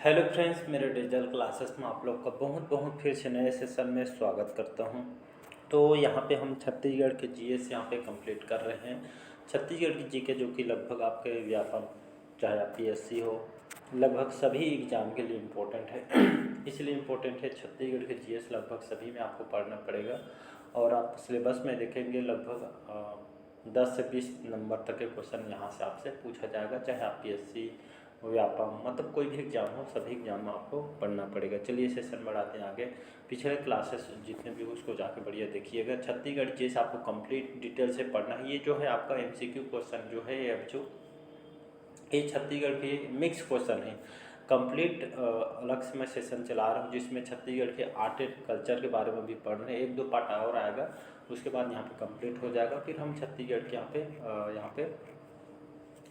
Hello friends, मेरे digital classes में आप लोग का बहुत बहुत फिर से नए सेशन में स्वागत करता हूं। तो यहाँ पे हम छत्तीसगढ़ के जीएस यहाँ पे कंप्लीट कर रहे हैं। छत्तीसगढ़ की जीके जो कि लगभग आपके व्यापक, चाहे आप पीएससी हो, लगभग सभी एग्ज़ाम के लिए इम्पोर्टेंट है। इसलिए इम्पोर्टेंट है, छत्तीसगढ़ के जीएस लगभग सभी में आपको पढ़ना पड़ेगा। और आप सिलेबस में देखेंगे लगभग 10 से 20 नंबर तक के क्वेश्चन यहाँ से आपसे पूछा जाएगा, चाहे आप पीएससी, व्यापम, मतलब कोई भी एग्ज़ाम हो, सभी एग्ज़ाम में आपको पढ़ना पड़ेगा। चलिए सेशन बढ़ाते हैं आगे। पिछले क्लासेस जितने भी उसको जाके बढ़िया देखिएगा। छत्तीसगढ़ जैसे आपको कंप्लीट डिटेल से पढ़ना है। ये जो है आपका एमसीक्यू क्वेश्चन जो है, अब जो ये छत्तीसगढ़ के मिक्स क्वेश्चन है। कंप्लीट अलग से मैं सेशन चला रहा हूँ जिसमें छत्तीसगढ़ के आर्ट एंड कल्चर के बारे में भी पढ़ रहे हैं। 1-2 पार्ट और आएगा, उसके बाद यहाँ पे कंप्लीट हो जाएगा। फिर हम छत्तीसगढ़ के यहाँ पे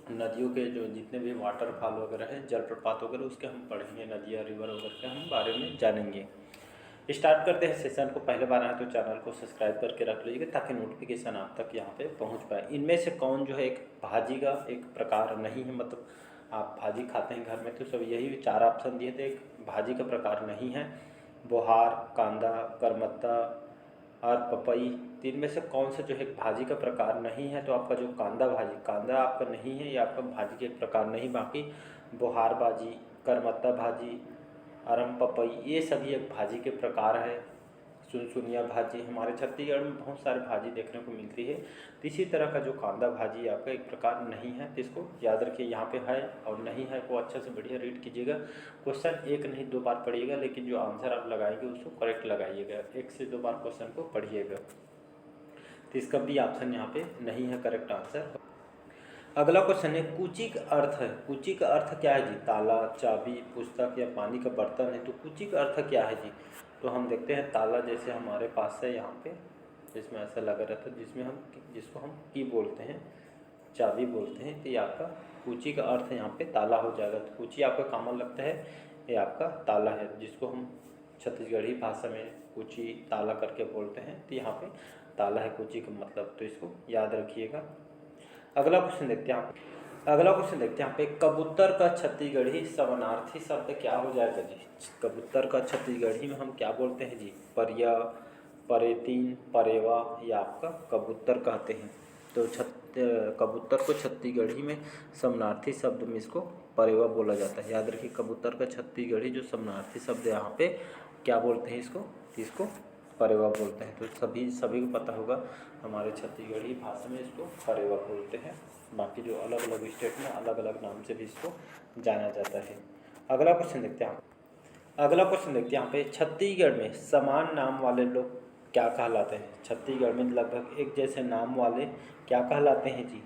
नदियों के जो जितने भी वाटरफॉल वगैरह है, जलप्रपात वगैरह, उसके हम पढ़ेंगे, नदियाँ, रिवर वगैरह के हम बारे में जानेंगे। स्टार्ट करते हैं सेशन को। पहले बार आए तो चैनल को सब्सक्राइब करके रख लीजिएगा ताकि नोटिफिकेशन आप तक यहाँ पे पहुँच पाए। इनमें से कौन जो है एक भाजी का एक प्रकार नहीं है, मतलब आप भाजी खाते हैं घर में तो सब यही 4 ऑप्शन दिए थे, एक भाजी का प्रकार नहीं है। बोहार, कांदा, करमत्ता और पपई, तीन में से कौन सा जो है भाजी का प्रकार नहीं है? तो आपका जो कांदा भाजी, कांदा आपका नहीं है, ये आपका भाजी के एक प्रकार नहीं। बाकी बोहार भाजी, करमत्ता भाजी, अरम पपई, ये सभी एक भाजी के प्रकार है। सुनसुनिया भाजी, हमारे छत्तीसगढ़ में बहुत सारे भाजी देखने को मिलती है। तो इसी तरह का जो कांदा भाजी आपका एक प्रकार नहीं है, तो इसको याद रखिए। यहाँ पे है और नहीं है को अच्छे से बढ़िया रीड कीजिएगा। क्वेश्चन एक नहीं 2 बार पढ़िएगा, लेकिन जो आंसर आप लगाएंगे उसको करेक्ट लगाइएगा। 1 से 2 बार क्वेश्चन को पढ़िएगा। तो इसका भी ऑप्शन यहाँ पे नहीं है करेक्ट आंसर। अगला क्वेश्चन है, कुची का अर्थ है। कुची का अर्थ क्या है जी? ताला, चाबी, पुस्तक या पानी का बर्तन है। तो कुची का अर्थ क्या है जी? तो हम देखते हैं ताला जैसे हमारे पास है यहाँ पे, जिसमें ऐसा लगा रहता है, जिसको हम की बोलते हैं, चाबी बोलते हैं। तो ये आपका कुची का अर्थ यहाँ पे ताला हो जाएगा। तो कुची आपका कॉमन लगता है, ये आपका ताला है, जिसको हम छत्तीसगढ़ी भाषा में कुची ताला करके बोलते हैं। तो यहाँ पे ताला है कुची का मतलब, तो इसको याद रखिएगा। अगला क्वेश्चन देखते हैं यहाँ पे, कबूतर का छत्तीसगढ़ी समानार्थी शब्द क्या हो जाएगा जी? कबूतर का छत्तीसगढ़ी में हम क्या बोलते हैं जी? परिया, परेतीन, परेवा, या आपका कबूतर कहते हैं। तो कबूतर को छत्तीसगढ़ी में समानार्थी शब्द में इसको परेवा बोला जाता है। याद रखिए, कबूतर का छत्तीसगढ़ी जो समानार्थी शब्द यहाँ पे क्या बोलते हैं? इसको परेवा बोलते हैं। तो सभी को पता होगा, हमारे छत्तीसगढ़ी भाषा में इसको परेवा बोलते हैं। बाकी जो अलग अलग स्टेट में अलग अलग नाम से भी इसको जाना जाता है। अगला क्वेश्चन देखते हैं यहाँ पे, छत्तीसगढ़ में समान नाम वाले लोग क्या कहलाते हैं? छत्तीसगढ़ में लगभग एक जैसे नाम वाले क्या कहलाते हैं जी?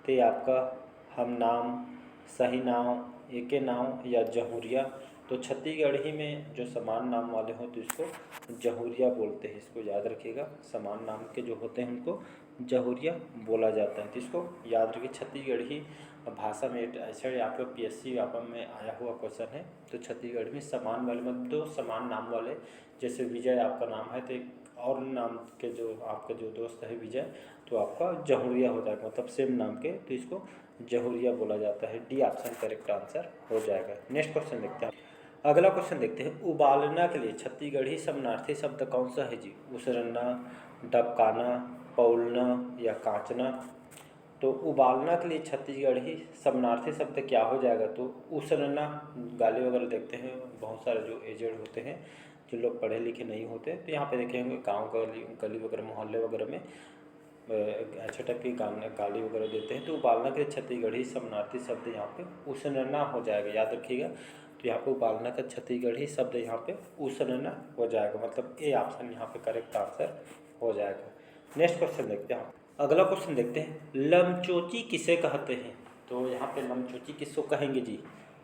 तो ये आपका हम नाम, सही नाम, एके नाम या जहुरिया। तो छत्तीसगढ़ी में जो समान नाम वाले हो तो इसको जहुरिया बोलते हैं। इसको याद रखिएगा, समान नाम के जो होते हैं उनको जहुरिया बोला जाता है। तो इसको याद रखिए। छत्तीसगढ़ी भाषा में ऐसे आपका पीएससी व्यापम में आया हुआ क्वेश्चन है। तो छत्तीसगढ़ में समान वाले मतलब 2 समान नाम वाले, जैसे विजय आपका नाम है तो एक और नाम के जो आपका जो दोस्त है विजय, तो आपका जहुरिया हो जाएगा, मतलब सेम नाम के, तो इसको जहुरिया बोला जाता है। डी ऑप्शन करेक्ट आंसर हो जाएगा। नेक्स्ट क्वेश्चन देखते हैं। अगला क्वेश्चन देखते हैं, उबालना के लिए छत्तीसगढ़ी समानार्थी शब्द कौन सा है जी? उसरना, डबकाना, पौलना या कांचना। तो उबालना के लिए छत्तीसगढ़ी समानार्थी शब्द क्या हो जाएगा? तो उसरना। गाली वगैरह देखते हैं बहुत सारे जो एजेड होते हैं, जो लोग पढ़े लिखे नहीं होते, तो यहाँ पे देखेंगे गाँव गली वगैरह मोहल्ले वगैरह में अच्छे टाइप की गाली वगैरह देते हैं। तो उबालना के लिए छत्तीसगढ़ी समानार्थी शब्द यहाँ पे उसनना हो जाएगा। याद रखिएगा। तो यहाँ पे उबालना का छत्तीसगढ़ी शब्द यहाँ पे उसनना हो जाएगा, मतलब ए ऑप्शन यहाँ पे करेक्ट आंसर हो जाएगा। नेक्स्ट क्वेश्चन देखते हैं। अगला क्वेश्चन देखते हैं, लमचोची किसे कहते हैं? तो यहाँ पे लमचोची किसको कहेंगे जी?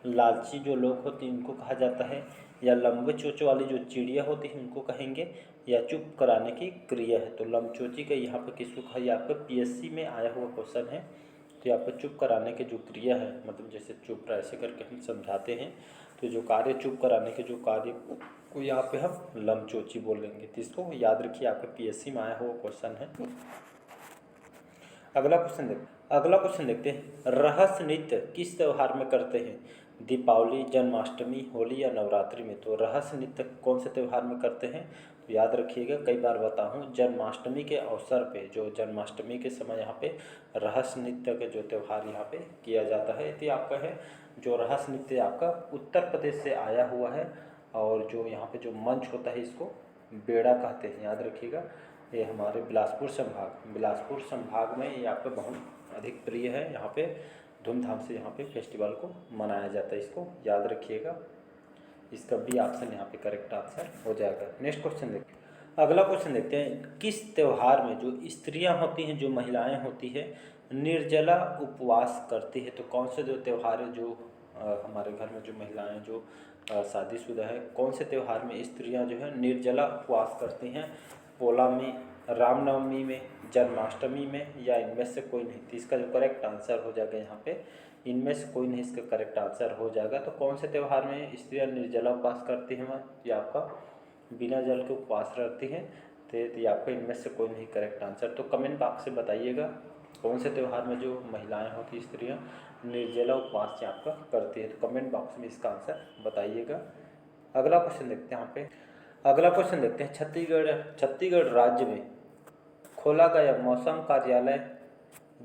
लालची जो लोग होते हैं उनको कहा जाता है, या लंबे चोच वाली जो चिड़िया होती है उनको कहेंगे, या चुप कराने की क्रिया है। तो लमचोची का यहाँ पर किसको कहा? ये आपका पीएससी में आया हुआ क्वेश्चन है। तो यहाँ पर चुप कराने की जो क्रिया है, मतलब जैसे चुप ऐसे करके हम समझाते हैं, तो जो कार्य चुप कराने के जो कार्य को यहाँ पे हम लमचोची बोलेंगे। तो इसको याद रखिए, आपका पीएससी में आया हुआ क्वेश्चन है। अगला क्वेश्चन देखते हैं, रहस्य नृत्य किस त्यौहार में करते हैं? दीपावली, जन्माष्टमी, होली या नवरात्रि में? तो रहस्य नृत्य कौन से त्यौहार में करते हैं? तो याद रखिएगा, कई बार बताऊँ, जन्माष्टमी के अवसर पे, जो जन्माष्टमी के समय यहाँ पे रहस्य नृत्य के जो त्यौहार यहाँ पे किया जाता है, यदि आपका है जो रहस्य नृत्य आपका उत्तर प्रदेश से आया हुआ है, और जो यहाँ पे जो मंच होता है इसको बेड़ा कहते हैं, याद रखिएगा। ये हमारे बिलासपुर संभाग में ये आपका बहुत अधिक प्रिय है। यहाँ पे धूमधाम से यहाँ पे फेस्टिवल को मनाया जाता है, इसको याद रखिएगा। इसका भी ऑप्शन यहाँ पे करेक्ट आंसर हो जाएगा। नेक्स्ट क्वेश्चन देखते हैं, अगला क्वेश्चन देखते हैं, किस त्यौहार में जो स्त्रियां होती हैं, जो महिलाएं होती है, निर्जला उपवास करती है? तो कौन से जो त्यौहार है जो हमारे घर में जो महिलाएं जो शादीशुदा है, कौन से त्यौहार में स्त्रियां जो है निर्जला उपवास करती हैं? पोला में, रामनवमी में, जन्माष्टमी में, या इनमें से कोई नहीं? तो इसका जो करेक्ट आंसर हो जाएगा यहाँ पे, इनमें से कोई नहीं इसका करेक्ट आंसर हो जाएगा। तो कौन से त्यौहार में स्त्रियां निर्जला उपवास करती हैं? ये आपका बिना जल के उपवास रहती हैं। तो ये आपका इनमें से कोई नहीं करेक्ट आंसर। तो कमेंट बॉक्स से बताइएगा कौन से त्यौहार में जो महिलाएं होती, स्त्रियां निर्जला उपवास आपका करती है। तो कमेंट बॉक्स में इसका आंसर बताइएगा। अगला क्वेश्चन देखते हैं, यहाँ पे अगला क्वेश्चन देखते हैं, छत्तीसगढ़ राज्य में खोला गया मौसम कार्यालय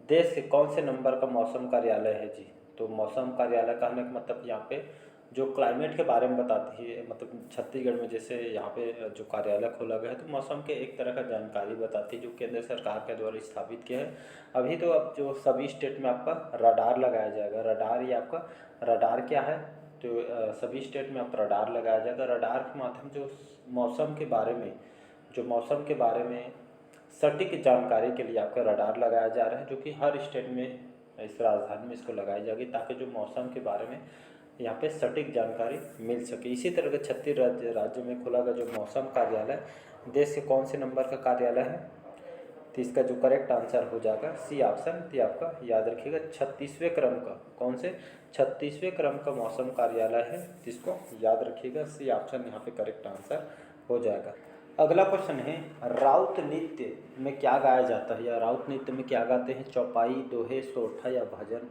देश के कौन से नंबर का मौसम कार्यालय है जी? तो मौसम कार्यालय कहने का मतलब यहाँ पे जो क्लाइमेट के बारे में बताती है, मतलब छत्तीसगढ़ में जैसे यहाँ पे जो कार्यालय खोला गया है, तो मौसम के एक तरह का जानकारी बताती है, जो केंद्र सरकार के द्वारा स्थापित किया है। अभी तो अब जो सभी स्टेट में आपका रडार लगाया जाएगा। रडार, ये आपका रडार क्या है? तो सभी स्टेट में आप रडार लगाया जाएगा। रडार के माध्यम जो मौसम के बारे में सटीक जानकारी के लिए आपका रडार लगाया जा रहा है, जो कि हर स्टेट में, इस राजधानी में इसको लगाई जाएगी, ताकि जो मौसम के बारे में यहाँ पे सटीक जानकारी मिल सके। इसी तरह के छत्तीसगढ़ राज्य में खोला गया जो मौसम कार्यालय देश के कौन से नंबर का कार्यालय है? तो इसका जो करेक्ट आंसर हो जाएगा सी ऑप्शन। तो आपका याद रखिएगा 36वें क्रम का, कौन से 36वें क्रम का मौसम कार्यालय है, जिसको याद रखिएगा सी ऑप्शन यहाँ पे करेक्ट आंसर हो जाएगा। अगला क्वेश्चन है, राउत नृत्य में क्या गाया जाता है, या राउत नृत्य में क्या गाते हैं? चौपाई, दोहे, सोरठा या भजन?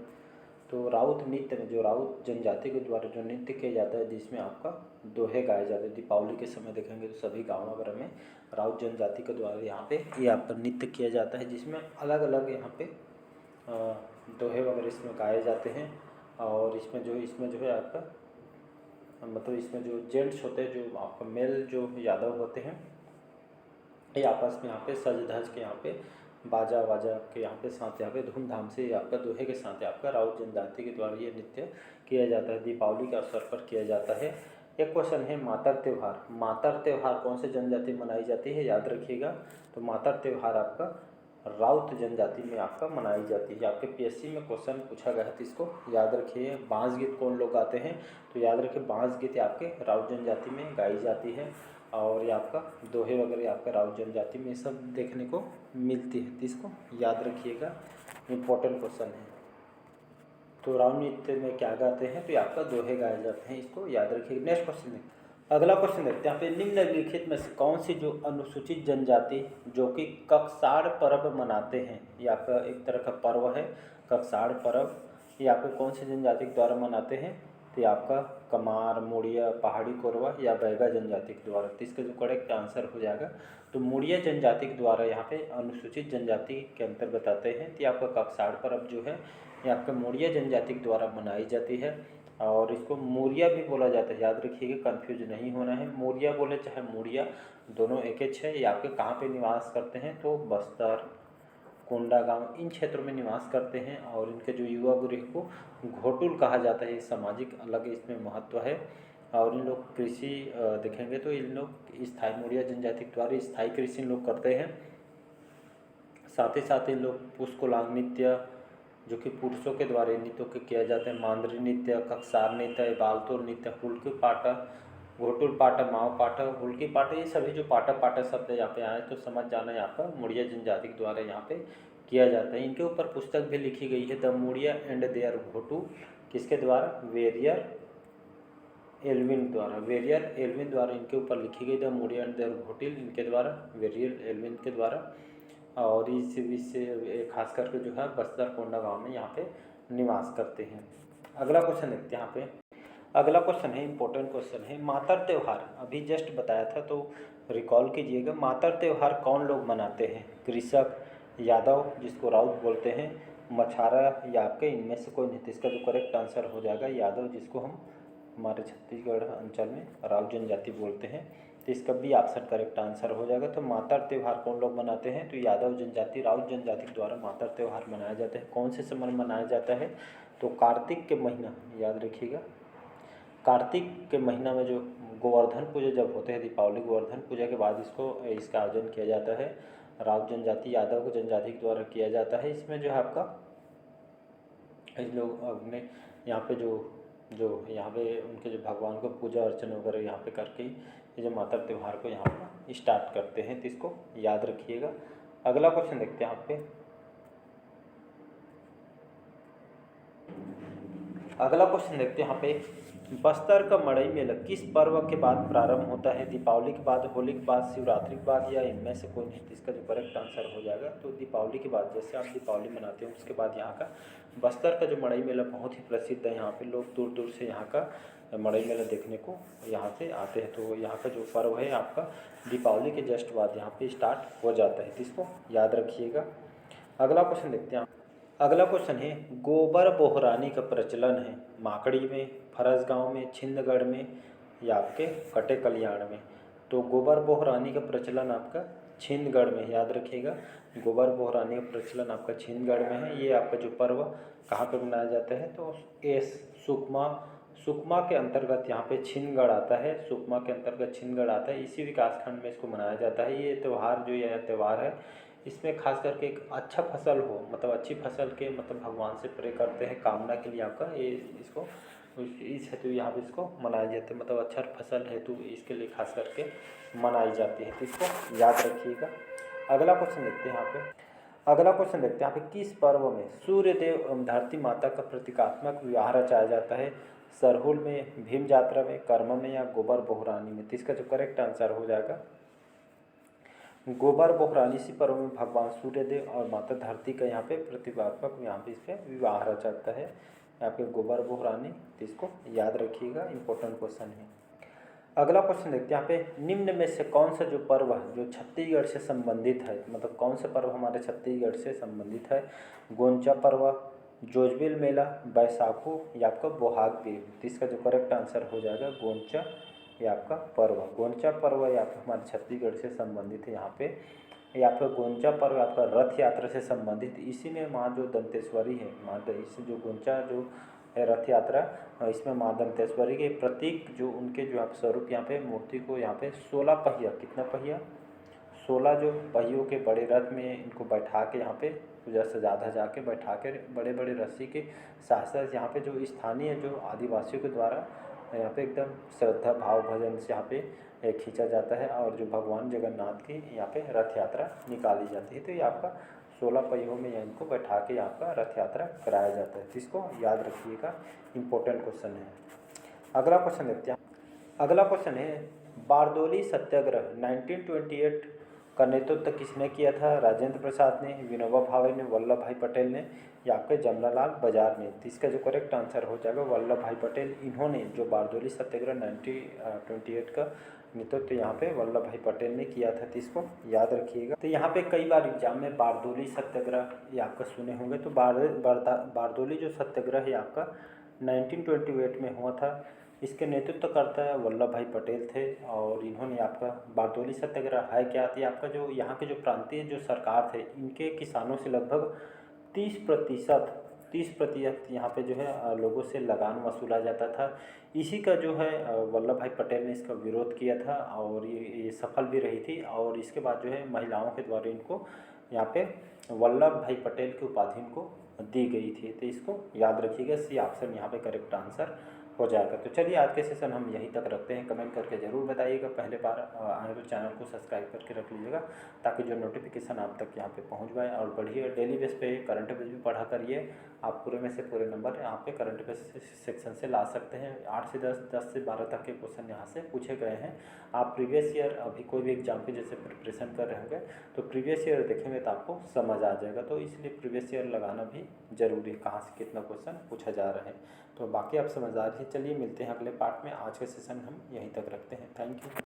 तो राउत नृत्य में जो राउत जनजाति के द्वारा जो नृत्य किया जाता है, जिसमें आपका दोहे गाए जाते हैं। दीपावली के समय देखेंगे तो सभी गाँव वगैरह में राउत जनजाति के द्वारा यहाँ पे ये आपका नृत्य किया जाता है, जिसमें अलग अलग यहाँ पे दोहे वगैरह इसमें गाए जाते हैं। और इसमें जो है आपका मतलब इसमें जो जेंट्स होते हैं, जो आपका मेल जो यादव होते हैं, ये आपस में यहाँ पे सज धज के यहाँ पे बाजा वाजा के यहाँ पे साथ यहाँ पे धूमधाम से आपका दोहे के साथ आपका राउत जनजाति के द्वारा ये नृत्य किया जाता है, दीपावली के अवसर पर किया जाता है। एक क्वेश्चन है, मातर त्यौहार कौन से जनजाति मनाई जाती है? याद रखिएगा। तो मातर त्यौहार आपका राउत जनजाति में आपका मनाई जाती है। आपके पीएससी में क्वेश्चन पूछा गया है, तो इसको याद रखिए। बांस गीत कौन लोग गाते हैं? तो याद रखिए, बांस गीत आपके राउत जनजाति में गाई जाती है, और ये आपका दोहे वगैरह आपका राउत जनजाति में सब देखने को मिलती है। तो इसको याद रखिएगा, इम्पोर्टेंट क्वेश्चन है। तो राउत नृत्य में क्या गाते हैं? तो ये आपका दोहे गाए जाते हैं, इसको याद रखिएगा। नेक्स्ट क्वेश्चन है, अगला क्वेश्चन देखते हैं, यहाँ पे निम्नलिखित में से कौन सी जो अनुसूचित जनजाति जो कि कक्साड़ पर्व मनाते हैं, ये आपका एक तरह का पर्व है कक्साड़ पर्व, ये आपके कौन सी जनजाति के द्वारा मनाते हैं? तो ये आपका कमार, मुड़िया, पहाड़ी कोरवा या बैगा जनजाति के द्वारा। तो इसका जो करेक्ट आंसर हो जाएगा, तो मुड़िया जनजाति के द्वारा यहाँ पे अनुसूचित जनजाति के अंतर्गत आते हैं। तो आपका कक्साड़ पर्व जो है ये आपका मुड़िया जनजाति के द्वारा मनाई जाती है, और इसको मूरिया भी बोला जाता है, याद रखिएगा, कंफ्यूज नहीं होना है। मूरिया बोले चाहे मूरिया, दोनों एक ही है। ये आपके कहाँ पे निवास करते हैं? तो बस्तर, कोंडागांव, इन क्षेत्रों में निवास करते हैं, और इनके जो युवा गृह को घोटुल कहा जाता है। सामाजिक अलग इसमें महत्व है। और इन लोग कृषि देखेंगे तो इन लोग स्थायी मुड़िया जनजाति के द्वारा स्थायी कृषि इन लोग करते हैं। साथ ही साथ इन लोग पुष्कोलांग नृत्य जो कि पुरुषों के द्वारा नृत्यों के किया जाते हैं, मांदरी नृत्य, कक्सार नृत्य, बालतोर नृत्य, हुल्की पाटा, घोटुल पाटा, माव पाटा, हुल्की पाटा, ये सभी जो पाटा शब्द यहाँ पे आए तो समझ जाना यहाँ पर मुड़िया जनजाति के द्वारा यहाँ पे किया जाता है। इनके ऊपर पुस्तक भी लिखी गई है, द मुड़िया एंड देयर घोटू, किसके द्वारा? वेरियर एल्विन द्वारा इनके ऊपर लिखी गई, द मुड़िया एंड देयर घोटिल, इनके द्वारा वेरियर एल्विन के द्वारा और इससे खास करके जो है बस्तर कोंडागांव में यहाँ पे निवास करते हैं। अगला क्वेश्चन देखते हैं यहाँ पे। अगला क्वेश्चन है, इम्पोर्टेंट क्वेश्चन है, मातर त्यौहार अभी जस्ट बताया था तो रिकॉल कीजिएगा। मातर त्यौहार कौन लोग मनाते हैं? कृषक, यादव जिसको राउत बोलते हैं, मछारा या आपके इनमें से कोई नहीं। तो इसका जो करेक्ट आंसर हो जाएगा यादव, जिसको हम हमारे छत्तीसगढ़ अंचल में राउत जनजाति बोलते हैं। तो इसका भी ऑप्शन करेक्ट आंसर हो जाएगा। तो मातर त्यौहार कौन लोग मनाते हैं? तो यादव जनजाति, राउत जनजाति के द्वारा मातर त्यौहार मनाया जाता है। कौन से समय मनाया जाता है? तो कार्तिक के महीना, याद रखिएगा, कार्तिक के महीना में जो गोवर्धन पूजा जब होते हैं, दीपावली गोवर्धन पूजा के बाद इसका आयोजन किया जाता है। राउत जनजाति, यादव जनजाति के द्वारा किया जाता है। इसमें जो है आपका इन लोग अपने यहाँ पे जो यहाँ पे उनके जो भगवान को पूजा अर्चना वगैरह यहाँ पे करके ये जो मातर त्यौहार को यहाँ पर स्टार्ट करते हैं। तो इसको याद रखिएगा। अगला क्वेश्चन देखते हैं यहाँ पे। अगला क्वेश्चन देखते हैं यहाँ पे। बस्तर का मड़ई मेला किस पर्व के बाद प्रारंभ होता है? दीपावली के बाद, होली के बाद, शिवरात्रि के बाद, या इनमें से कोई नहीं। इसका जो करेक्ट आंसर हो जाएगा तो दीपावली के बाद। जैसे आप दीपावली मनाते हो उसके बाद यहाँ का बस्तर का जो मड़ई मेला बहुत ही प्रसिद्ध है। यहाँ पे लोग दूर दूर से यहाँ का मड़ई मेला देखने को यहाँ से आते हैं। तो यहाँ का जो पर्व है आपका दीपावली के जस्ट बाद यहाँ पे स्टार्ट हो जाता है। तो इसको याद रखिएगा। अगला क्वेश्चन देखते हैं। अगला क्वेश्चन है, गोबर बोहरानी का प्रचलन है माकड़ी में, फरसगांव में, छिंदगढ़ में या आपके कटे कल्याण में। तो गोबर बोहरानी का प्रचलन आपका छिंदगढ़ में, याद रखिएगा। गोबर बोहरानी का प्रचलन आपका छिंदगढ़ में है। ये आपका जो पर्व कहाँ पे मनाया जाता है? तो सुकमा के अंतर्गत यहाँ पे छिंदगढ़ आता है। सुकमा के अंतर्गत छिंदगढ़ आता है। इसी विकासखंड में इसको मनाया जाता है। ये त्यौहार है, इसमें खास करके एक अच्छा फसल हो, मतलब अच्छी फसल के मतलब भगवान से प्रे करते हैं कामना के लिए आपका ये इसको इस हेतु यहाँ पे इसको मनाया जाता है। मतलब अच्छा फसल हेतु इसके लिए खास करके मनाई जाती है। तो इसको याद रखिएगा। अगला क्वेश्चन देखते हैं यहाँ पे। अगला क्वेश्चन देखते हैं यहाँ पे। किस पर्व में सूर्य देव एवं धरती माता का प्रतीकात्मक विवाह रचाया जाता है? सरहुल में, भीम जात्रा में, कर्म में या गोबर बोहरानी में? तो इसका जो करेक्ट आंसर हो जाएगा गोबर बोहरानी। इसी पर्व में भगवान सूर्यदेव और माता धरती का यहाँ पे प्रतीकात्मक यहाँ पे इस पे विवाह रचाता है यहाँ पे गोबर बोहरानी। तो इसको याद रखिएगा, इंपॉर्टेंट क्वेश्चन है। अगला क्वेश्चन देखते हैं यहाँ पे। निम्न में से कौन सा जो पर्व है जो छत्तीसगढ़ से संबंधित है? मतलब कौन सा पर्व हमारे छत्तीसगढ़ से संबंधित है? गोंचा पर्व, जोजबिल मेला, बैसाखू या आपका बोहाग बिहू? तो इसका जो करेक्ट आंसर हो जाएगा गोंचा ये आपका पर्व। गोंचा पर्व ये आपका हमारे छत्तीसगढ़ से संबंधित है। यहाँ पे ये आपका गोंचा पर्व आपका रथ यात्रा से संबंधित। इसी में माँ जो दंतेश्वरी है, इसी जो गोंचा जो है रथ यात्रा, इसमें माँ दंतेश्वरी के प्रतीक जो उनके जो आप स्वरूप यहाँ पे मूर्ति को यहाँ पे 16 पहिया, कितना पहिया? 16 जो पहियों के बड़े रथ में इनको बैठा के यहाँ पे पूजा सजा धजा के बैठा के बड़े बड़े रस्सी के साथ साथ यहाँ पे जो स्थानीय जो आदिवासियों के द्वारा यहाँ पे एकदम श्रद्धा भाव भजन से यहाँ पे खींचा जाता है और जो भगवान जगन्नाथ की यहाँ पे रथ यात्रा निकाली जाती है। तो ये आपका 16 पहियों में इनको बैठा के यहाँ का रथ यात्रा कराया जाता है। तो इसको याद रखिएगा, इम्पोर्टेंट क्वेश्चन है। अगला क्वेश्चन देखते हैं। अगला क्वेश्चन है, बारदोली सत्याग्रह 1928 का नेतृत्व किसने किया था? राजेंद्र प्रसाद ने, विनोबा भावे ने, वल्लभ भाई पटेल ने या आपके जमनालाल बजाज ने? तो इसका जो करेक्ट आंसर हो जाएगा वल्लभ भाई पटेल। इन्होंने जो बारदोली सत्याग्रह 1928 का नेतृत्व यहाँ पे वल्लभ भाई पटेल ने किया था। तो इसको याद रखिएगा। तो यहाँ पे कई बार एग्जाम में बारदोली सत्याग्रह ये आपका सुने होंगे। तो बारदोली जो सत्याग्रह है आपका 1928 में हुआ था। इसके नेतृत्वकर्ता वल्लभ भाई पटेल थे और इन्होंने आपका बारदोली सत्याग्रह है क्या थी आपका जो यहाँ के जो प्रांतीय जो सरकार थे इनके किसानों से लगभग 30% यहाँ पे जो है लोगों से लगान वसूला जाता था। इसी का जो है वल्लभ भाई पटेल ने इसका विरोध किया था और ये सफल भी रही थी। और इसके बाद जो है महिलाओं के द्वारा इनको यहाँ पे वल्लभ भाई पटेल की उपाधि इनको दी गई थी। तो इसको याद रखिएगा, सी ऑप्शन यहाँ पे करेक्ट आंसर हो जाएगा। तो चलिए आज के सेशन हम यहीं तक रखते हैं। कमेंट करके ज़रूर बताइएगा, पहले बार आए तो चैनल को सब्सक्राइब करके रख लीजिएगा ताकि जो नोटिफिकेशन आप तक यहाँ पे पहुँच पाए। और बढ़िए डेली बेस पे करंट अफेयर्स भी पढ़ा करिए, आप पूरे में से पूरे नंबर यहाँ पे करंट अफेयर्स सेक्शन से ला सकते हैं। 8 से 10, 10 से 12 तक के क्वेश्चन यहाँ से पूछे गए हैं। आप प्रीवियस ईयर अभी कोई भी एग्जाम के जैसे प्रिपरेशन कर रहे होंगे तो प्रीवियस ईयर देखेंगे तो आपको समझ आ जाएगा। तो इसलिए प्रीवियस ईयर लगाना भी ज़रूरी है, कहाँ से कितना क्वेश्चन पूछा जा रहा है। तो बाकी आप समझदार ही। चलिए मिलते हैं अगले पार्ट में। आज का सेशन हम यहीं तक रखते हैं। Thank you.